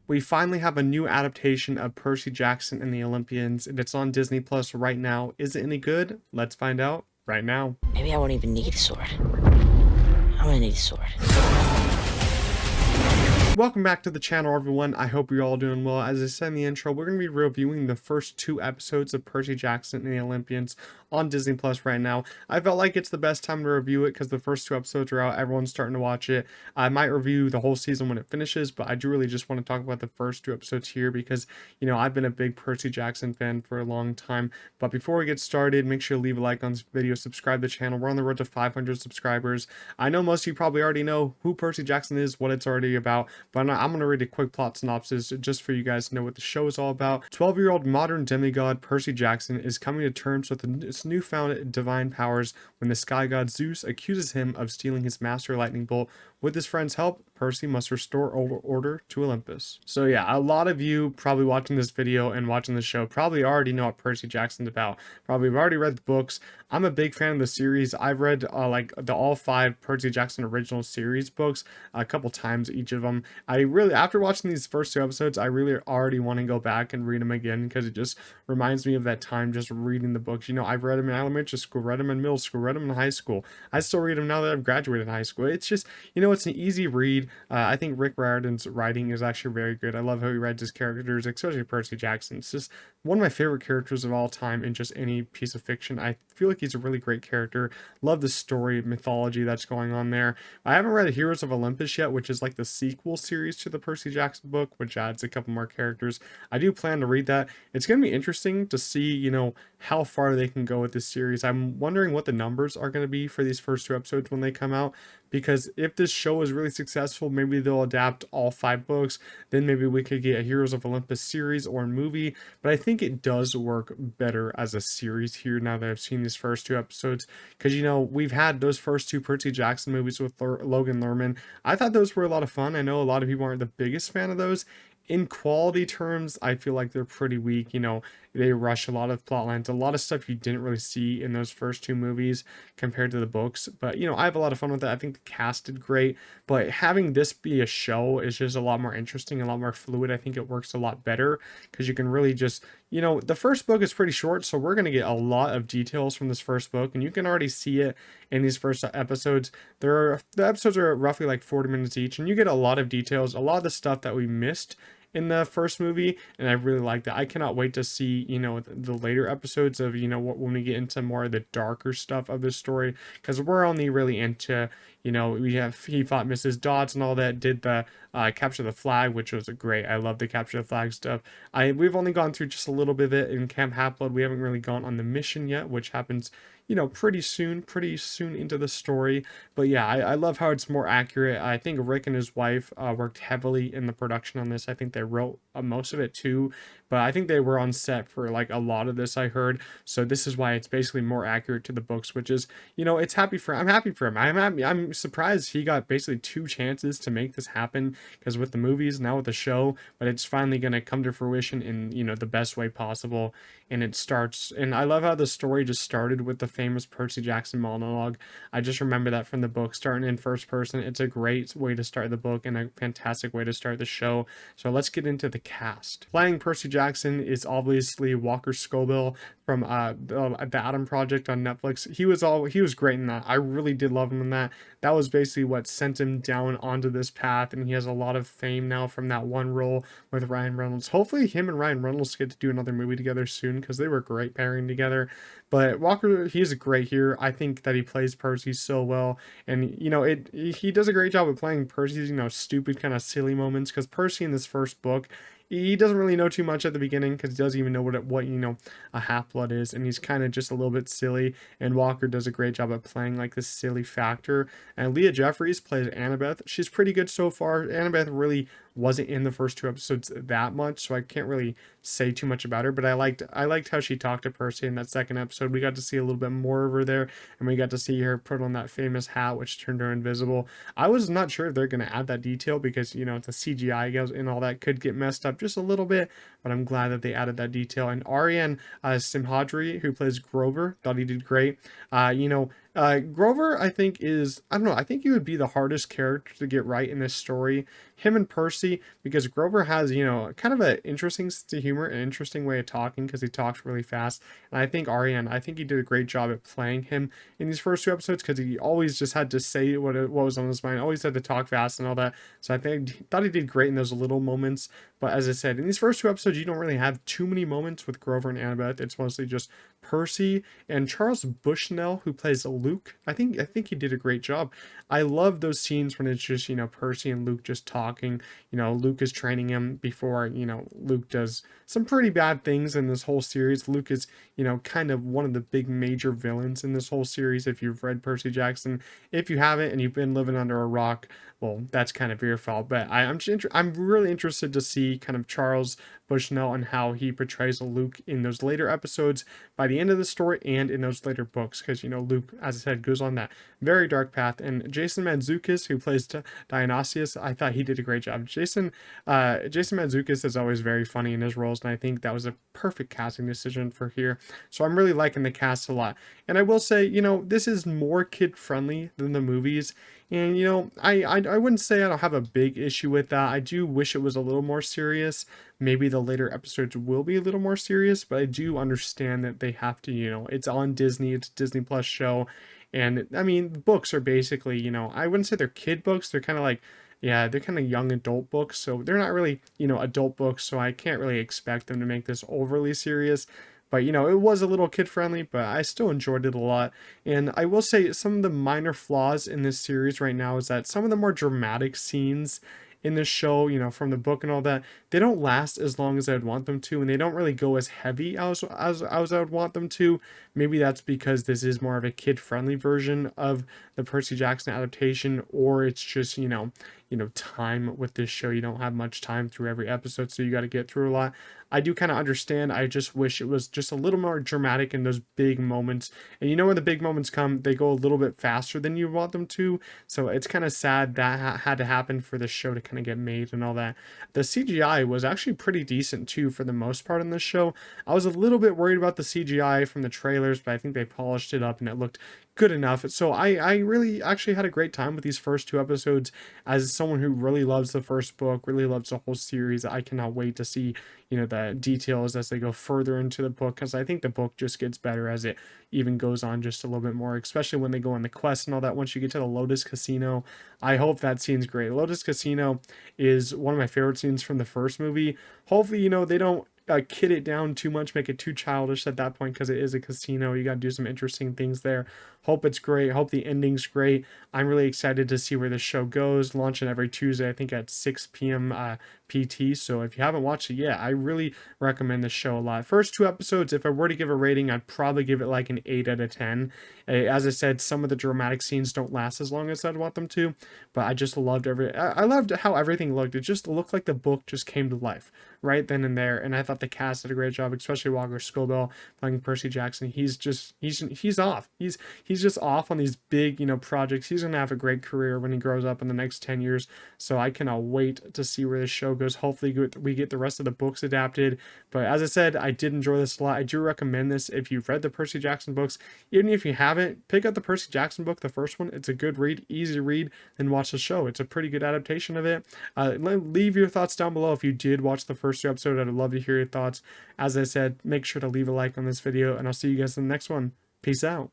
We finally have a new adaptation of Percy Jackson and the Olympians, and it's on Disney Plus right now. Is it any good? Let's find out right now. Maybe I won't even need a sword. I'm gonna need a sword. Welcome back to the channel, everyone. I hope you're all doing well. As I said in the intro, we're going to be reviewing the first two episodes of Percy Jackson and the Olympians on Disney Plus right now. I felt like it's the best time to review it because the first two episodes are out. Everyone's starting to watch it. I might review the whole season when it finishes, but I do really just want to talk about the first two episodes here because, I've been a big Percy Jackson fan for a long time. But before we get started, make sure to leave a like on this video, subscribe to the channel. We're on the road to 500 subscribers. I know most of you probably already know who Percy Jackson is, what it's already about, but I'm going to read a quick plot synopsis just for you guys to know what the show is all about. 12-year-old modern demigod Percy Jackson is coming to terms with his newfound divine powers when the sky god Zeus accuses him of stealing his master lightning bolt. With his friend's help, Percy must restore order to Olympus. So yeah, a lot of you probably watching this video and watching the show probably already know what Percy Jackson's about. Probably have already read the books. I'm a big fan of the series. I've read like the all 5 Percy Jackson original series books a couple times, each of them. I really, after watching these first 2 episodes, I really already want to go back and read them again because it just reminds me of that time just reading the books. I've read them in elementary school, read them in middle school, read them in high school. I still read them now that I've graduated high school. It's just, it's an easy read. I think Rick Riordan's writing is actually very good. I love how he writes his characters, especially Percy Jackson. It's just one of my favorite characters of all time in just any piece of fiction. I feel like he's a really great character. Love the story, mythology that's going on there. I haven't read Heroes of Olympus yet, which is like the sequel series to the Percy Jackson book, which adds a couple more characters. I do plan to read that. It's going to be interesting to see, how far they can go with this series. I'm wondering what the numbers are going to be for these first 2 episodes when they come out, because if this show is really successful, maybe they'll adapt all 5 books. Then maybe we could get a Heroes of Olympus series or a movie. But I think it does work better as a series here now that I've seen these first 2 episodes, because we've had those first 2 Percy Jackson movies with Logan Lerman. I thought those were a lot of fun. I know a lot of people aren't the biggest fan of those. In quality terms, I feel like they're pretty weak. They rush a lot of plot lines, a lot of stuff you didn't really see in those first 2 movies compared to the books. But, I have a lot of fun with it. I think the cast did great, but having this be a show is just a lot more interesting, a lot more fluid. I think it works a lot better because you can really just, the first book is pretty short, so we're going to get a lot of details from this first book, and you can already see it in these first episodes. The episodes are roughly like 40 minutes each, and you get a lot of details, a lot of the stuff that we missed in the first movie, and I really like that. I cannot wait to see the later episodes of when we get into more of the darker stuff of the story, because we're only really into we have he fought Mrs. Dodds and all that, did the capture the flag, which was great. I love the capture the flag stuff. We've only gone through just a little bit of it in Camp Half-Blood. We haven't really gone on the mission yet, which happens pretty soon into the story. But yeah, I love how it's more accurate. I think Rick and his wife worked heavily in the production on this. I think they wrote most of it too, but I think they were on set for like a lot of this, I heard. So this is why it's basically more accurate to the books, which is, I'm happy for him. I'm surprised he got basically 2 chances to make this happen, because with the movies, now with the show, but it's finally going to come to fruition in, the best way possible. And it starts, and I love how the story just started with the famous Percy Jackson monologue. I just remember that from the book, starting in first person. It's a great way to start the book and a fantastic way to start the show. So let's get into the cast. Playing Percy Jackson is obviously Walker Scobell from the Adam Project on Netflix. He was great in that. I really did love him in that. That was basically what sent him down onto this path, and he has a lot of fame now from that one role with Ryan Reynolds. Hopefully him and Ryan Reynolds get to do another movie together soon, because they were great pairing together. But Walker, he's great here. I think that he plays Percy so well, and he does a great job of playing Percy's stupid kind of silly moments, because Percy in this first book, he doesn't really know too much at the beginning, because he doesn't even know what a half-blood is, and he's kind of just a little bit silly, and Walker does a great job of playing like this silly factor. And Leah Jeffries plays Annabeth. She's pretty good so far. Annabeth really wasn't in the first 2 episodes that much, so I can't really say too much about her, but I liked how she talked to Percy in that second episode. We got to see a little bit more of her there, and we got to see her put on that famous hat which turned her invisible. I was not sure if they're going to add that detail, because the CGI goes and all that could get messed up just a little bit, but I'm glad that they added that detail. And Aryan Simhadri, who plays Grover, thought he did great. Grover, I think is, I don't know, I think he would be the hardest character to get right in this story. Him and Percy, because Grover has, kind of an interesting sense of humor, an interesting way of talking because he talks really fast. And I think Ariane, I think he did a great job at playing him in these first two episodes because he always just had to say what was on his mind, always had to talk fast and all that. So thought he did great in those little moments. But as I said, in these first two episodes, you don't really have too many moments with Grover and Annabeth. It's mostly just Percy and Charles Bushnell, who plays Luke. I think he did a great job. I love those scenes when it's just, Percy and Luke just talking. Luke is training him before, Luke does some pretty bad things in this whole series. Luke is, kind of one of the big major villains in this whole series. If you've read Percy Jackson, if you haven't and you've been living under a rock, well, that's kind of your fault. But I'm really interested to see kind of Charles Bushnell and how he portrays Luke in those later episodes by the end of the story and in those later books, because Luke, as I said, goes on that very dark path. And Jason Mantzoukas, who plays Dionysius, I thought he did a great job. Jason Mantzoukas is always very funny in his roles, and I think that was a perfect casting decision for here. So I'm really liking the cast a lot. And I will say, this is more kid friendly than the movies. And I wouldn't say I don't have a big issue with that. I do wish it was a little more serious. Maybe the later episodes will be a little more serious, but I do understand that they have to, it's on Disney, it's a Disney Plus show. And I mean, books are basically, I wouldn't say they're kid books. They're kind of like, yeah, they're kind of young adult books. So they're not really, adult books. So I can't really expect them to make this overly serious. But it was a little kid friendly, but I still enjoyed it a lot. And I will say some of the minor flaws in this series right now is that some of the more dramatic scenes in this show, from the book and all that, they don't last as long as I'd want them to, and they don't really go as heavy as I would want them to. Maybe that's because this is more of a kid-friendly version of the Percy Jackson adaptation, or it's just, time with this show. You don't have much time through every episode, so you got to get through a lot. I do kind of understand. I just wish it was just a little more dramatic in those big moments. And when the big moments come, they go a little bit faster than you want them to. So it's kind of sad that had to happen for the show to kind of get made and all that. The CGI was actually pretty decent too for the most part in this show. I was a little bit worried about the CGI from the trailers, but I think they polished it up and it looked good enough. So I really actually had a great time with these first two episodes. As someone who really loves the first book, really loves the whole series, I cannot wait to see the details as they go further into the book, because I think the book just gets better as it even goes on just a little bit more, especially when they go on the quest and all that. Once you get to the Lotus Casino, I hope that scene's great. Lotus Casino is one of my favorite scenes from the first movie. Hopefully they don't kid it down too much, make it too childish at that point, because it is a casino. You got to do some interesting things there. Hope it's great. Hope the ending's great. I'm really excited to see where this show goes. Launching every Tuesday, I think at 6 p.m. PT. So if you haven't watched it yet, I really recommend this show a lot. First two episodes, if I were to give a rating, I'd probably give it like an 8 out of 10. As I said, some of the dramatic scenes don't last as long as I'd want them to, but I just loved I loved how everything looked. It just looked like the book just came to life right then and there. And I thought the cast did a great job, especially Walker Scobell playing Percy Jackson. He's off. He's just off on these big, projects. He's gonna have a great career when he grows up in the next 10 years. So I cannot wait to see where this show goes. Hopefully we get the rest of the books adapted. But as I said, I did enjoy this a lot. I do recommend this if you've read the Percy Jackson books. Even if you haven't, pick up the Percy Jackson book, the first one. It's a good read, easy read, and watch the show. It's a pretty good adaptation of it. Leave your thoughts down below if you did watch the first two episodes. I'd love to hear your thoughts. As I said, make sure to leave a like on this video, and I'll see you guys in the next one. Peace out.